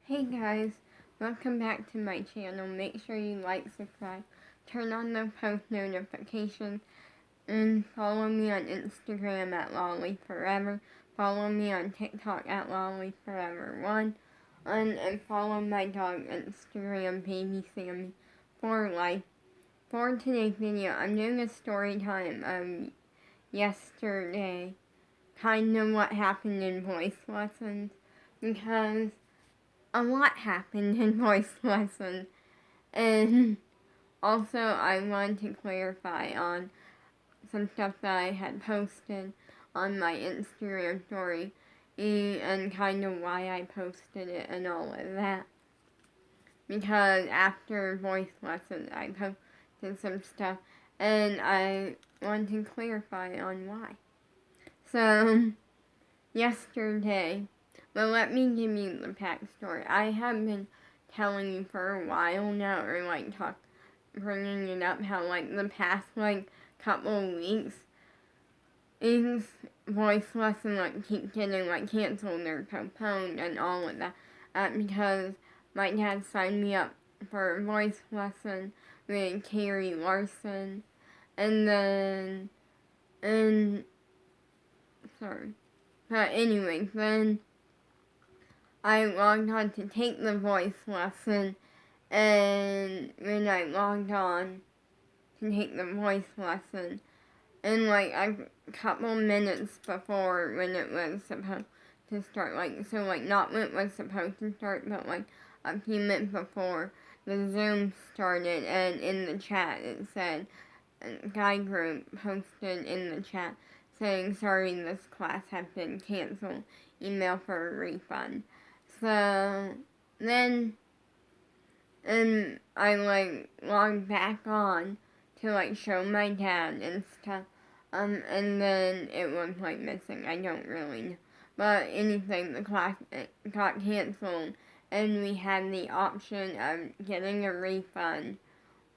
Hey guys, welcome back to my channel. Make sure you like, subscribe, turn on the post notifications, and follow me on Instagram at LollyForever. Follow me on TikTok at LollyForever1. And follow my dog Instagram, Baby Sammy, for life. For today's video, I'm doing a story time of yesterday. Kind of what happened in voice lessons. Because a lot happened in voice lessons. And also I wanted to clarify on some stuff that I had posted on my Instagram story and kind of why I posted it and all of that. Because after voice lessons I posted some stuff and I wanted to clarify on why. So, yesterday, well, let me give you the backstory. I have been telling you for a while now, or bringing it up, how the past couple of weeks, these voice lessons keep getting canceled or postponed and all of that, because my dad signed me up for a voice lesson with Carrie Larson, but anyways, then I logged on to take the voice lesson, and when I logged on to take the voice lesson, and a couple minutes before when it was supposed to start, not when it was supposed to start, but a few minutes before the Zoom started, and in the chat it said, Guy Group posted in the chat saying, sorry, this class has been canceled, email for a refund. So, then, and I logged back on to show my dad and stuff, and then it was missing, I don't really know. But anything, the class got canceled, and we had the option of getting a refund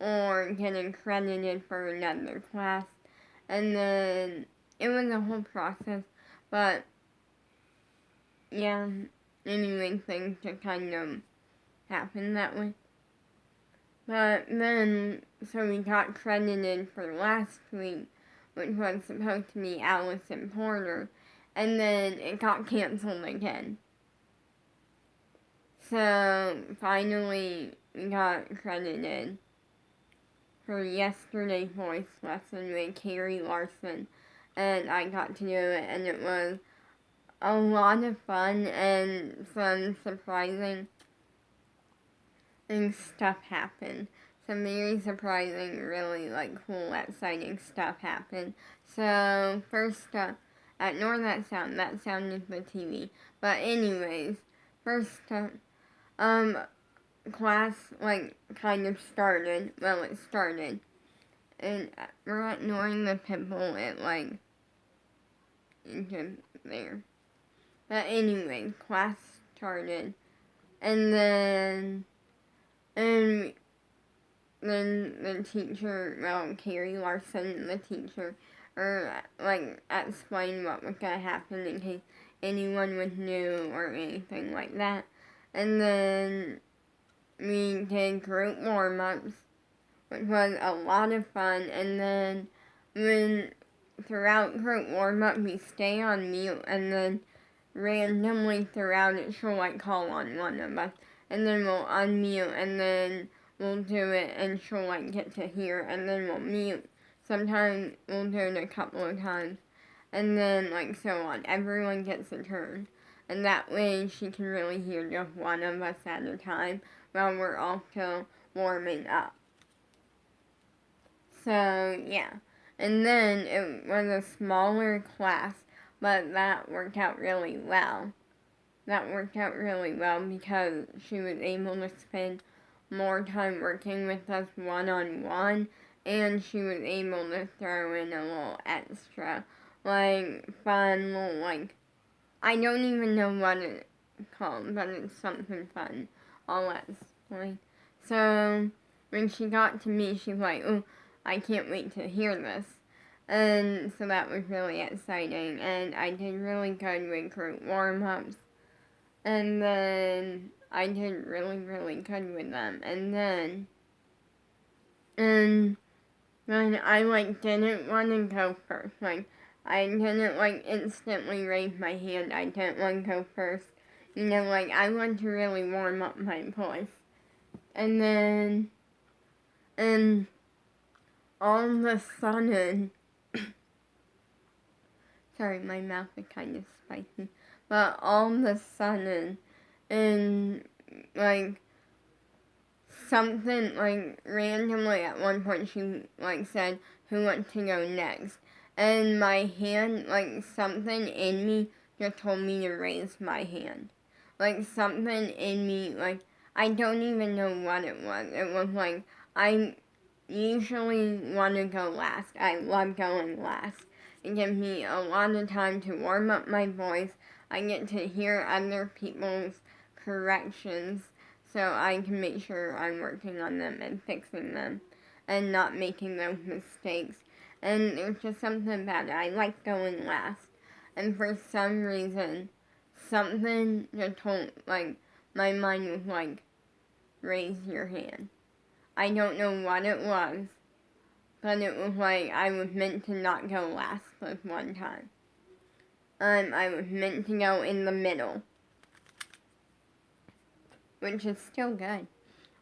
or getting credited for another class, and then it was a whole process, but yeah, anyway, things just kind of happened that way. But then, so we got credited for last week, which was supposed to be Allison Porter, and then it got canceled again. So, finally, we got credited for yesterday's voice lesson with Carrie Larson, and I got to do it, and it was a lot of fun, and some surprising stuff happened. Some very surprising, really cool, exciting stuff happened. So, first ignore that sound. That sound is the TV. But anyways, first class kind of started. Well, it started, and we're ignoring the pimple. It into there. But anyway, class started, and then the teacher, Carrie Larson, the teacher, explained what was gonna happen in case anyone was new or anything like that. And then we did group warm-ups, which was a lot of fun. And then throughout group warm-up, we stay on mute, and then randomly throughout it, she'll call on one of us, and then we'll unmute, and then we'll do it, and she'll get to hear, and then we'll mute. Sometimes we'll do it a couple of times, and then so on. Everyone gets a turn, and that way she can really hear just one of us at a time while we're all still warming up. So yeah, and then it was a smaller class, but that worked out really well. That worked out really well because she was able to spend more time working with us one-on-one, and she was able to throw in a little extra, fun little, I don't even know what it's called, but it's something fun. I'll explain. So, when she got to me, she's like, oh, I can't wait to hear this. And so that was really exciting, and I did really good with group warm-ups. And then I did really, really good with them. And then I, didn't want to go first. I didn't, instantly raise my hand. I didn't want to go first. I want to really warm up my voice. And then, and all of a sudden, sorry, my mouth is kind of spicy, but all of a sudden, and, something, randomly at one point she, said, who wants to go next? And my hand, something in me just told me to raise my hand. Something in me, I don't even know what it was. It was I usually want to go last. I love going last. It gives me a lot of time to warm up my voice. I get to hear other people's corrections so I can make sure I'm working on them and fixing them and not making those mistakes. And there's just something about it. I like going last. And for some reason, something just told, my mind was raise your hand. I don't know what it was, but it was I was meant to not go last this one time. I was meant to go in the middle, which is still good.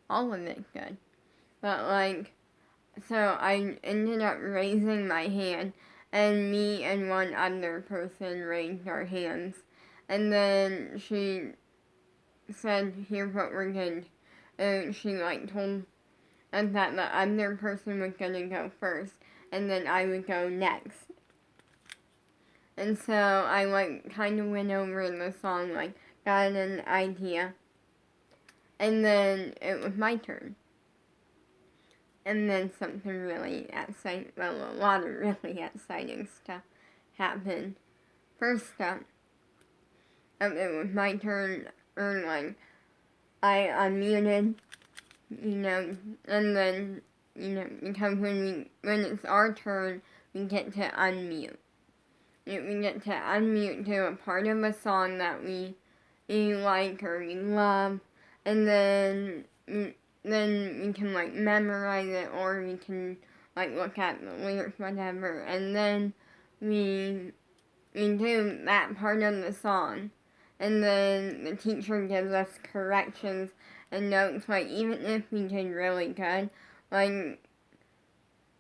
All of it's good. But, so I ended up raising my hand, and me and one other person raised our hands. And then she said, here's what we're going to do. And she, told us that the other person was going to go first, and then I would go next. And so I, kind of went over the song, got an idea. And then it was my turn. And then something really exciting, a lot of really exciting stuff happened. First up, it was my turn, or I unmuted, and then, because when it's our turn, we get to unmute. We get to unmute to a part of a song that we like or we love, and then we can memorize it, or we can look at the lyrics, whatever, and then we do that part of the song, and then the teacher gives us corrections and notes, even if we did really good,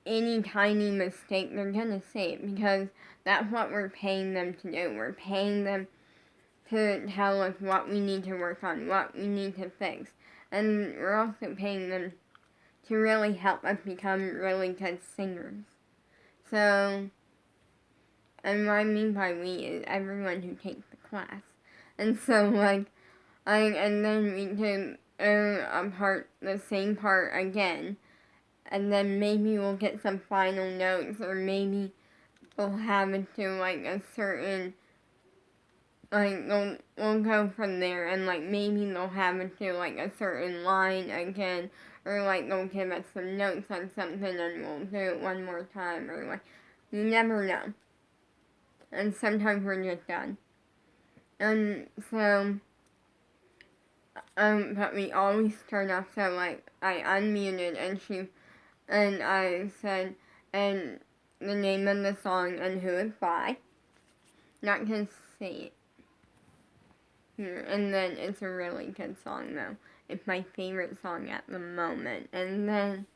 any tiny mistake, they're gonna say it, because that's what we're paying them to do. We're paying them to tell us what we need to work on, what we need to fix. And we're also paying them to really help us become really good singers. So, and what I mean by we is everyone who takes the class. And so, and then we do the same part again, and then maybe we'll get some final notes, or maybe we'll have it to, a certain, we'll go from there, and, maybe they'll have it to, a certain line again, or, they'll give us some notes on something, and we'll do it one more time, or, you never know. And sometimes we're just done. And so, but we always start off, so, I unmuted, and I said, and the name of the song and who it's by. Not gonna say it here. And then it's a really good song, though. It's my favorite song at the moment. And then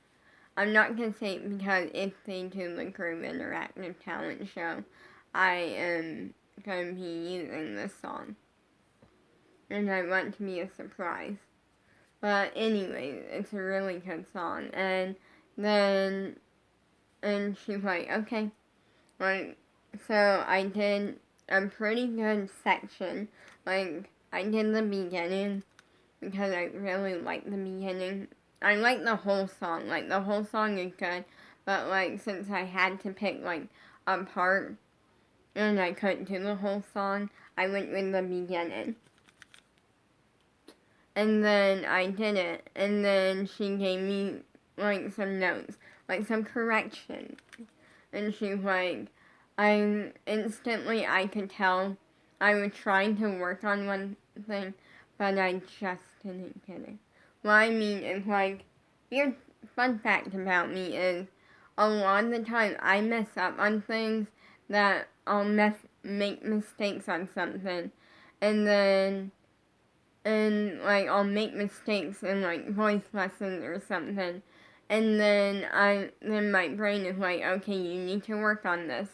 I'm not gonna say it because if they do the Groove Interactive Talent Show, I am gonna be using this song. And I want to be a surprise. But anyway, it's a really good song. And then, and she's like, okay. So I did a pretty good section. I did the beginning because I really like the beginning. I like the whole song. The whole song is good. But, since I had to pick, a part and I couldn't do the whole song, I went with the beginning. And then I did it. And then she gave me, some notes. Some corrections. And she's like, I could tell I was trying to work on one thing, but I just kidding. What I mean is, like, here's fun fact about me is, a lot of the time I mess up on things that I'll make mistakes on something, and then, like, I'll make mistakes in, like, voice lessons or something, and then my brain is like, okay, you need to work on this,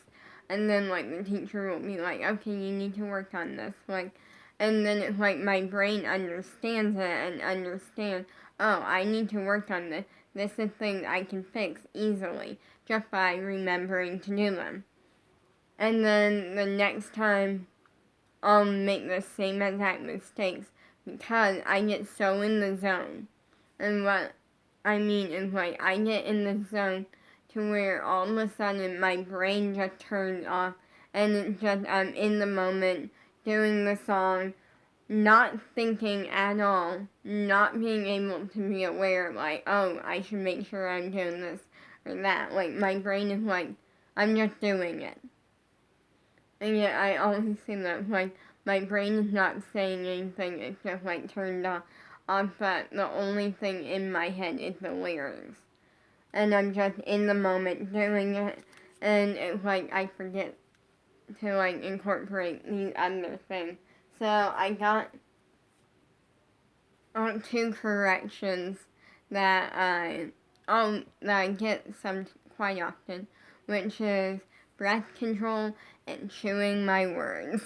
and then, like, the teacher will be like, okay, you need to work on this, like, and then it's like my brain understands it and understands, oh, I need to work on this. This is things I can fix easily just by remembering to do them. And then the next time I'll make the same exact mistakes because I get so in the zone. And what I mean is, like, I get in the zone to where all of a sudden my brain just turns off and it's just I'm in the moment doing the song, not thinking at all, not being able to be aware, like, oh, I should make sure I'm doing this or that. Like, my brain is like, I'm just doing it. And yet I always say that, like, my brain is not saying anything, it's just, like, turned off, but the only thing in my head is the lyrics. And I'm just in the moment doing it, and it's like I forget to, like, incorporate these other things. So I got 2 corrections that I get some quite often, which is breath control and chewing my words.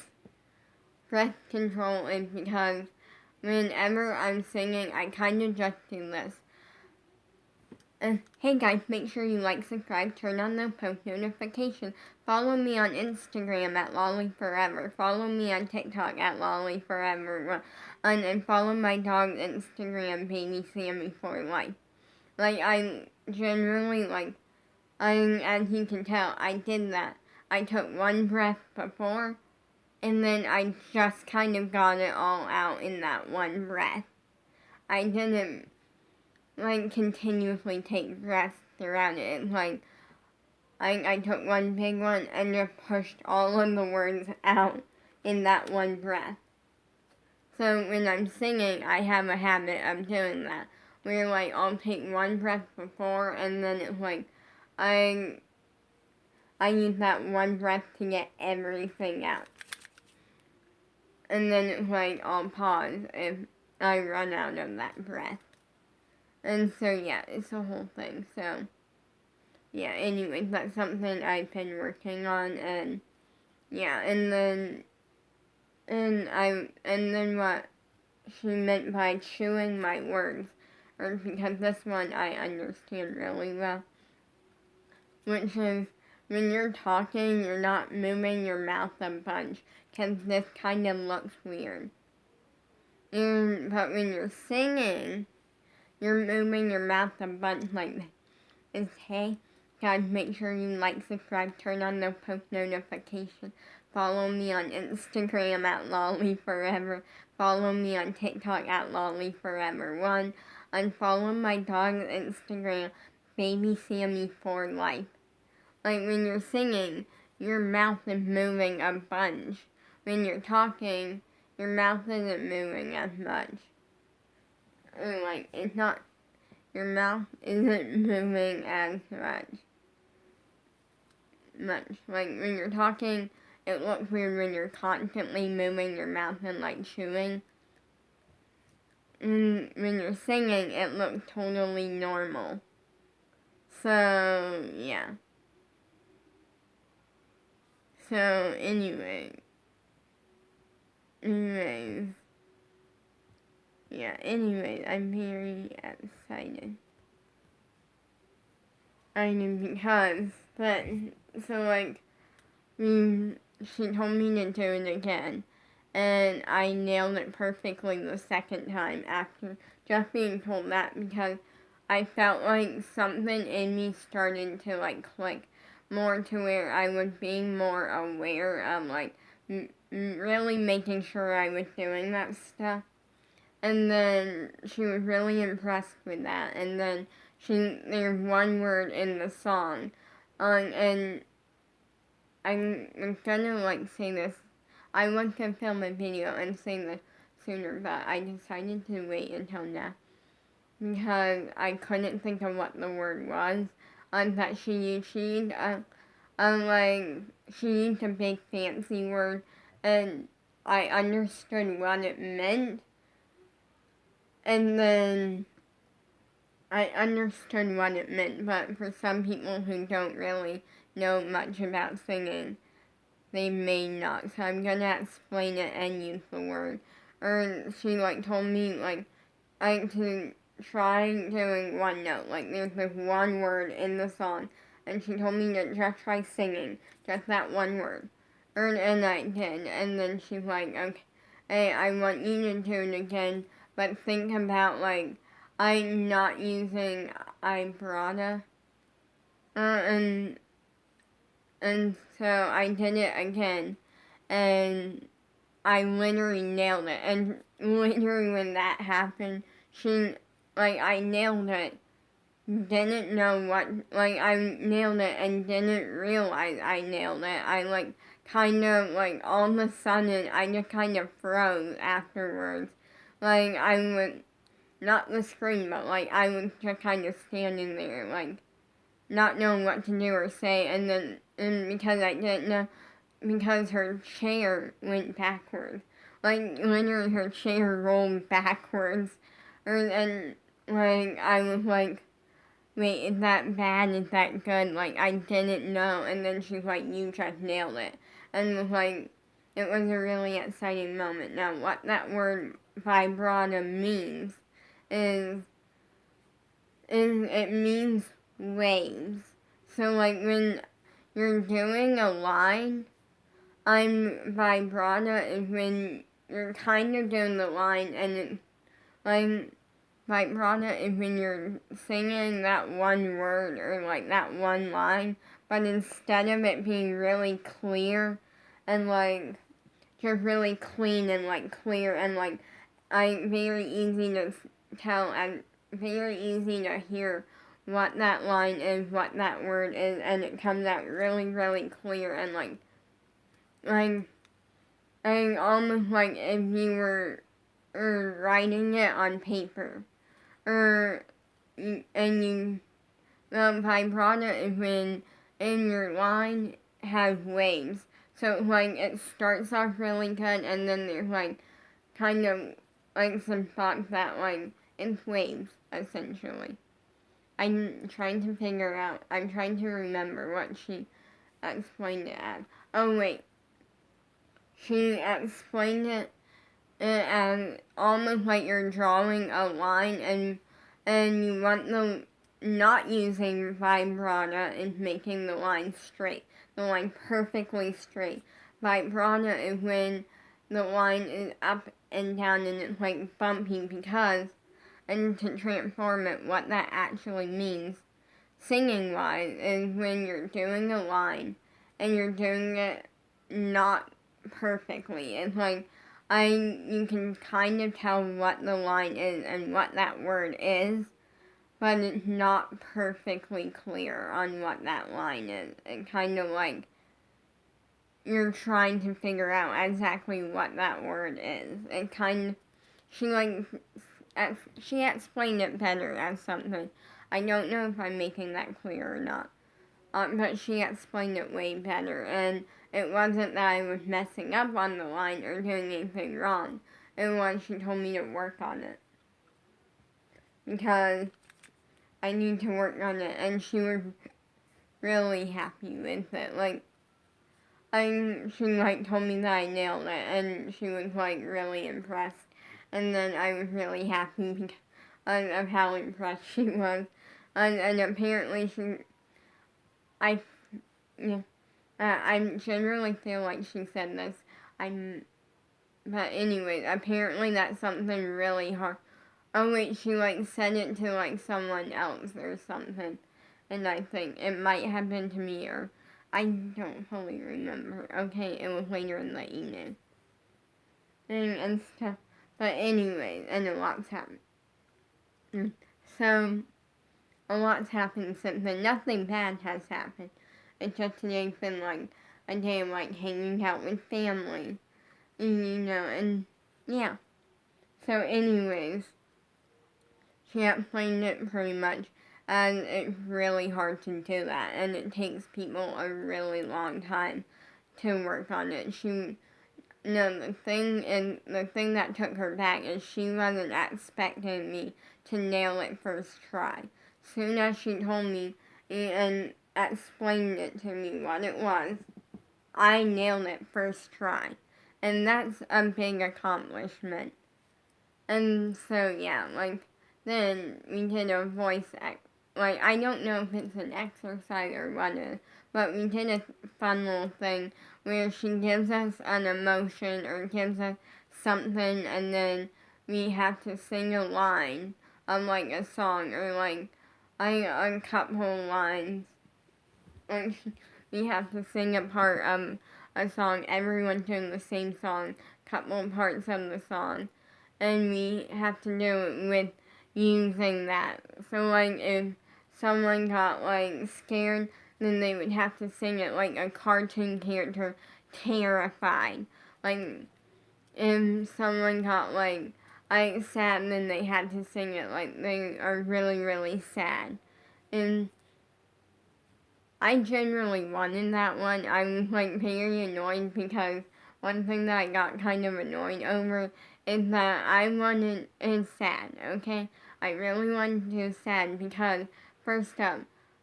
Breath control is because whenever I'm singing, I kind of just do this. And hey guys, make sure you like, subscribe, turn on the post notifications. Follow me on Instagram at LollyForever. Follow me on TikTok at LollyForever. And follow my dog's Instagram, Baby Sammy for Life. Like, I generally, like, as you can tell, I did that. I took one breath before, and then I just kind of got it all out in that one breath. I didn't, like, continuously take breaths throughout it. It's like, I took one big one and just pushed all of the words out in that one breath. So when I'm singing, I have a habit of doing that. Where, like, I'll take one breath before, and then it's like, I use that one breath to get everything out. And then it's like, I'll pause if I run out of that breath. And so, yeah, it's a whole thing. So, yeah, anyways, that's something I've been working on, and, yeah, and then what she meant by chewing my words, or because this one I understand really well, which is, when you're talking, you're not moving your mouth a bunch, because this kind of looks weird. But when you're singing, you're moving your mouth a bunch like this. It's, hey, guys, make sure you like, subscribe, turn on the post notifications. Follow me on Instagram at LollyForever. Follow me on TikTok at LollyForever1. And follow my dog's Instagram, Baby Sammy for Life. Like, when you're singing, your mouth is moving a bunch. When you're talking, your mouth isn't moving as much. Or, like, it's not, your mouth isn't moving as much. Like, when you're talking, it looks weird when you're constantly moving your mouth and, like, chewing. And when you're singing, it looks totally normal. So, yeah. So, anyways, I'm very excited. I mean, she told me to do it again, and I nailed it perfectly the second time after just being told that, because I felt like something in me started to, like, click more to where I was being more aware of, like, really making sure I was doing that stuff. And then she was really impressed with that. And then there's one word in the song, and I'm gonna, like, say this. I want to film a video and say this. sooner, but I decided to wait until now because I couldn't think of what the word was that she used. She used a big fancy word, and I understood what it meant, and then I understood what it meant, but for some people who don't really know much about singing, they may not, so I'm gonna explain it and use the word. Or she, told me, to try doing one note, there's this one word in the song, and she told me to just try singing, just that one word. And I did, and then she's like, okay, hey, I want you to do it again, but think about, I'm not using vibrato, and so I did it again, and I literally nailed it, and literally when that happened, I nailed it, didn't know what, I nailed it and didn't realize I nailed it. I, all of a sudden, I just kind of froze afterwards. I was, not the screen, but, I was just kind of standing there, not knowing what to do or say, and because I didn't know, because her chair went backwards. Literally her chair rolled backwards. And I was like, wait, is that bad? Is that good? I didn't know. And then she's like, you just nailed it. And was like, it was a really exciting moment. Now, what that word vibrato means is it means waves. So, when you're doing a line, vibrato is when you're kind of doing the line, and it's, vibrato is when you're singing that one word, or, that one line, but instead of it being really clear, and, just really clean, and, clear, and, very easy to tell, and very easy to hear what that line is, what that word is, and it comes out really, really clear, and, almost like if you were writing it on paper. The vibrato is when in your line has waves. So it starts off really good, and then there's kind of some thoughts that it's waves essentially. I'm trying to remember what she explained it as. Oh wait. She explained it as almost like you're drawing a line, and you want the not using vibrato is making the line straight, the line perfectly straight. Vibrato is when the line is up and down and it's bumpy, because, and to transform it, what that actually means, singing wise, is when you're doing a line and you're doing it not perfectly. It's you can kind of tell what the line is and what that word is, but it's not perfectly clear on what that line is. It's kind of you're trying to figure out exactly what that word is. It kind of, she explained it better as something. I don't know if I'm making that clear or not. But she explained it way better, and it wasn't that I was messing up on the line or doing anything wrong. It was she told me to work on it, because I need to work on it, and she was really happy with it. She told me that I nailed it, and she was really impressed, and then I was really happy because of how impressed she was, and apparently I generally feel like she said this. But anyway, apparently that's something really hard. Oh wait, she said it to someone else or something, and I think it might have been to me, or I don't fully remember. Okay, it was later in the evening, and stuff. But anyway, and a lot's happened. So a lot's happened since then. Nothing bad has happened. It's just today's been a day of hanging out with family, and yeah. So anyways, she explained it pretty much, and it's really hard to do that, and it takes people a really long time to work on it. No, the thing that took her back is she wasn't expecting me to nail it first try. Soon as she told me and explained it to me what it was, I nailed it first try. And that's a big accomplishment. And so, yeah, then we did a voice I don't know if it's an exercise or what it is, but we did a fun little thing where she gives us an emotion or gives us something, and then we have to sing a line of, a song, or, a couple lines. We have to sing a part of a song, everyone doing the same song, couple parts of the song, and we have to do it with using that. So, if someone got, scared, then they would have to sing it like a cartoon character, terrified. If someone got, sad, then they had to sing it like they are really, really sad. And I generally wanted that one. I was, very annoyed because one thing that I got kind of annoyed over is that I wanted it sad, okay? I really wanted to do sad because, first up,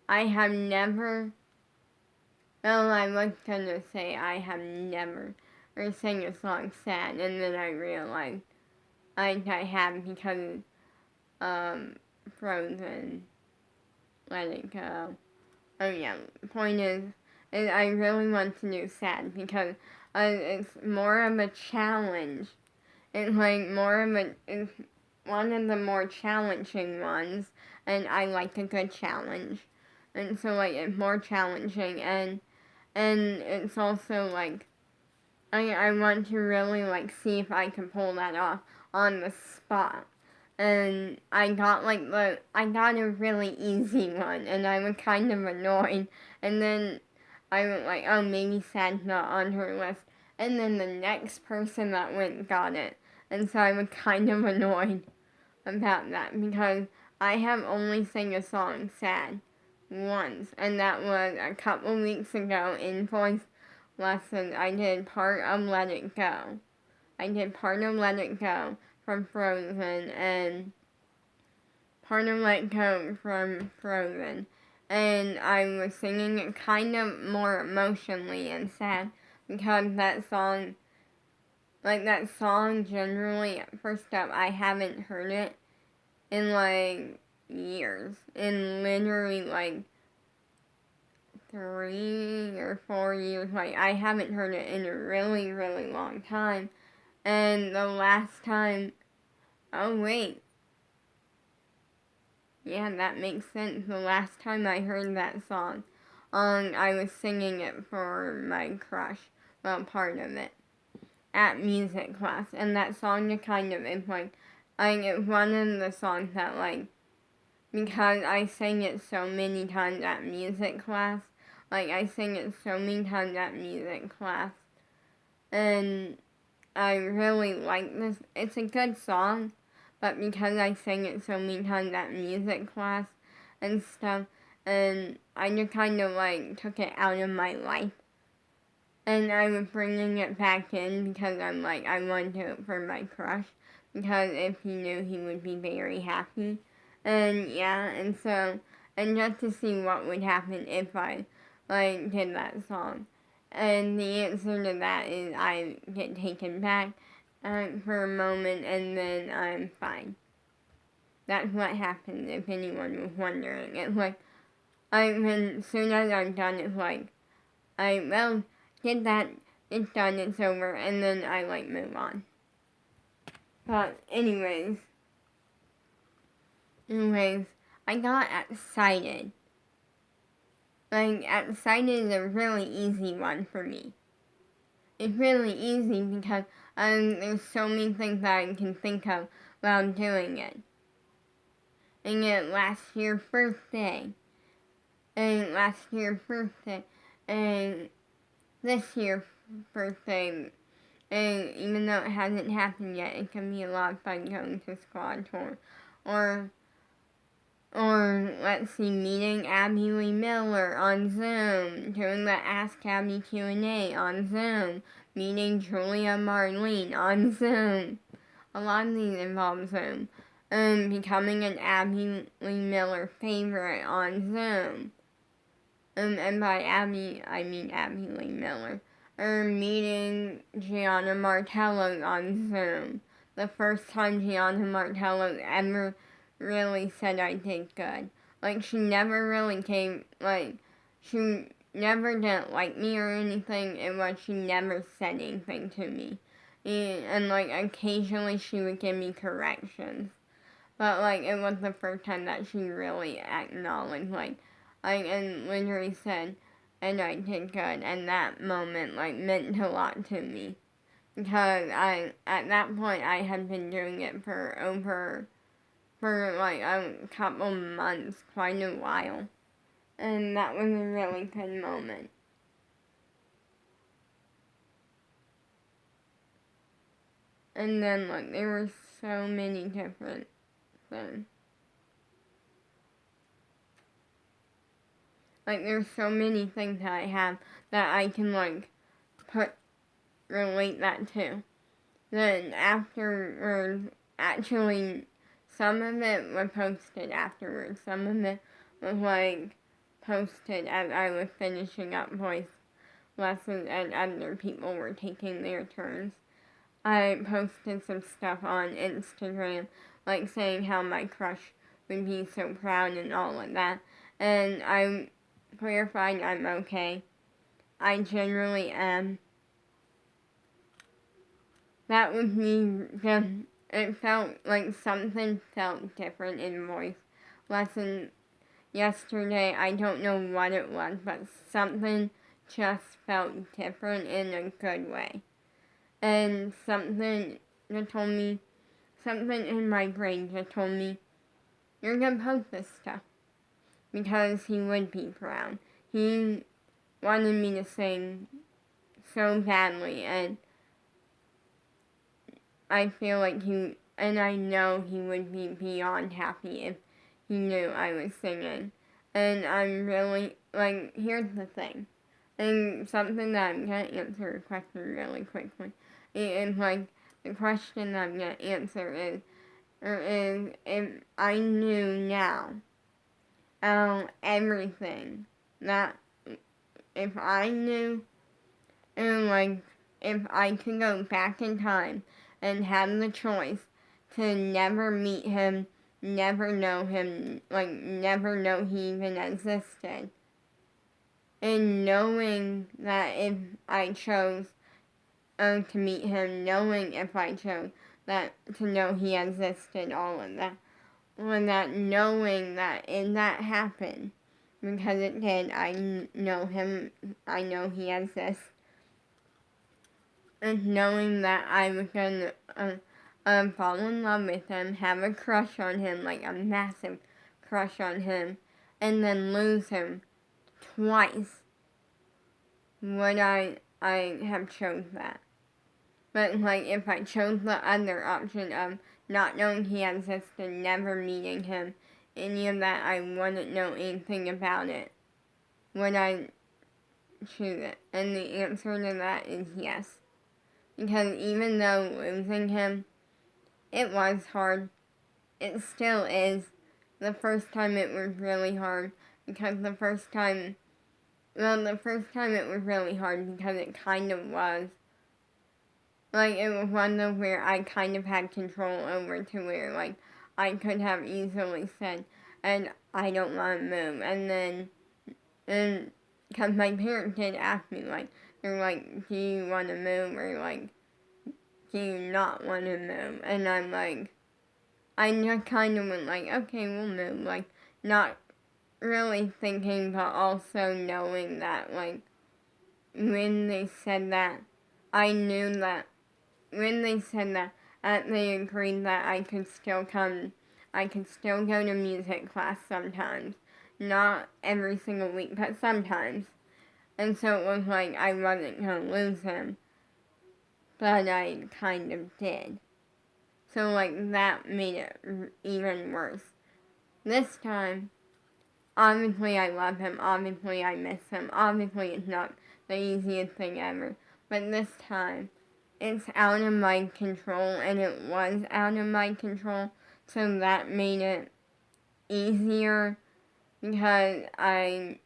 I have never, well, I was gonna say I have never or sang a song sad, and then I realized I have because, Frozen, Let It Go. Oh yeah, the point is I really want to do sad because it's more of a challenge. It's it's one of the more challenging ones, and I like a good challenge. And so it's more challenging, and it's also I want to really see if I can pull that off on the spot. And I got a really easy one, and I was kind of annoyed. And then I went oh, maybe sad's not on her list. And then the next person that went got it. And so I was kind of annoyed about that because I have only sang a song sad once, and that was a couple weeks ago in voice lesson. I did part of Let It Go. I did part of Let It Go from Frozen and part of Let Go from Frozen. And I was singing it kind of more emotionally and sad because that song generally, first up, I haven't heard it in years. In literally 3 or 4 years. I haven't heard it in a really, really long time. And the last time, oh wait, yeah, that makes sense. The last time I heard that song, I was singing it for my crush, well, part of it, at music class. And that song is kind of, it's it's one of the songs that because I sang it so many times at music class, I sang it so many times at music class, and I really like this. It's a good song, but because I sang it so many times at music class and stuff, and I just kind of took it out of my life. And I was bringing it back in because I wanted to do it for my crush, because if he knew, he would be very happy. And yeah, and just to see what would happen if I did that song. And the answer to that is I get taken back for a moment, and then I'm fine. That's what happens, if anyone was wondering. It's as soon as I'm done, it's did that, it's done, it's over, and then I move on. But anyways, I got excited. Excited is a really easy one for me. It's really easy because there's so many things that I can think of while doing it. And yet last year's birthday, and this year's birthday, And even though it hasn't happened yet, it can be a lot of fun going to squad tour. Or let's see, meeting Abby Lee Miller on Zoom, doing the Ask Abby Q&A on Zoom, meeting Julia Marlene on Zoom. A lot of these involve Zoom. Becoming an Abby Lee Miller favorite on Zoom. And by Abby, I mean Abby Lee Miller. Meeting Gianna Martello on Zoom. The first time Gianna Martello ever really said I did good. Like, she never really came, like, she never didn't like me or anything. It was she never said anything to me. And like, occasionally she would give me corrections. But, like, it was the first time that she really acknowledged, like, and literally said, and I did good. And that moment, like, meant a lot to me. Because at that point, I had been doing it for like a couple months, quite a while. And that was a really good moment. And then, like, there were so many different things. Like, there's so many things that I have that I can, like, relate that to. Then afterwards, actually, some of it was posted afterwards. Some of it was, like, posted as I was finishing up voice lessons and other people were taking their turns. I posted some stuff on Instagram, like saying how my crush would be so proud and all of that. And I clarified I'm okay. I generally am. That was me just, it felt like something felt different in voice lesson yesterday. I don't know what it was, but something just felt different in a good way. And something that told me, something in my brain just told me, you're gonna post this stuff. Because he would be proud. He wanted me to sing so badly, and I feel like and I know he would be beyond happy if he knew I was singing. And I'm really, like, here's the thing. And something that I'm going to answer a question really quickly. It's like, the question that I'm going to answer is if I knew now, everything, that if I knew, and like, if I could go back in time and have the choice to never meet him, never know him, like, never know he even existed, and knowing that if I chose to meet him, knowing if I chose that to know he existed, all of that, when that knowing that if that happened, because it did, I know him, I know he exists, and knowing that I was gonna fall in love with him, have a crush on him, like a massive crush on him, and then lose him twice, would I have chose that? But, like, if I chose the other option of not knowing he existed, never meeting him, any of that, I wouldn't know anything about it, would I choose it? And the answer to that is yes. Because even though losing him, it was hard. It still is. The first time it was really hard. Because the first time it was really hard because it kind of was. Like, it was one of where I kind of had control over to where, like, I could have easily said, and I don't want to move. And because my parents did ask me, like, they're like, do you want to move? Or, like, do you not want to move? And I'm like, I just kind of went like, okay, we'll move. Like, not really thinking, but also knowing that, like, when they said that, I knew that when they said that, they agreed that I could still go to music class sometimes. Not every single week, but sometimes. And so it was like I wasn't going to lose him but I kind of did. So, like, that made it even worse. This time, obviously I love him, obviously I miss him, obviously it's not the easiest thing ever, but this time, it's out of my control, and it was out of my control, so that made it easier, because I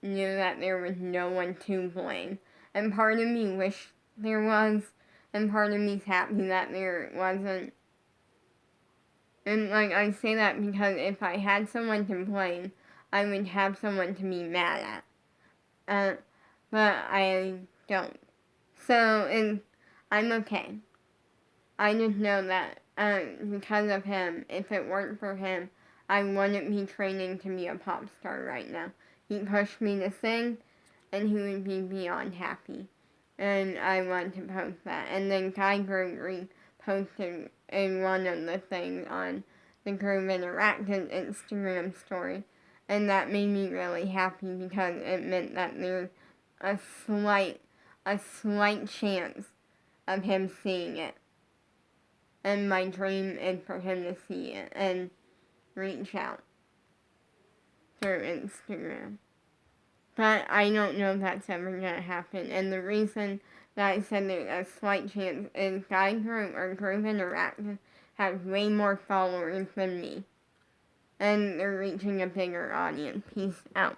knew that there was no one to blame, and part of me wished there was, and part of me's happy that there wasn't. And, like, I say that because if I had someone to blame, I would have someone to be mad at. But I don't. So, I'm okay. I just know that because of him, if it weren't for him, I wouldn't be training to be a pop star right now. He pushed me to sing, and he would be beyond happy. And I want to post that. And then Kai Gregory posted in one of the things on the Groove Interactive Instagram story. And that made me really happy because it meant that there's a slight chance of him seeing it. And my dream is for him to see it and reach out through Instagram. But I don't know if that's ever going to happen. And the reason that I said there's a slight chance is Guy Group or Groove Interactive has way more followers than me. And they're reaching a bigger audience. Peace out.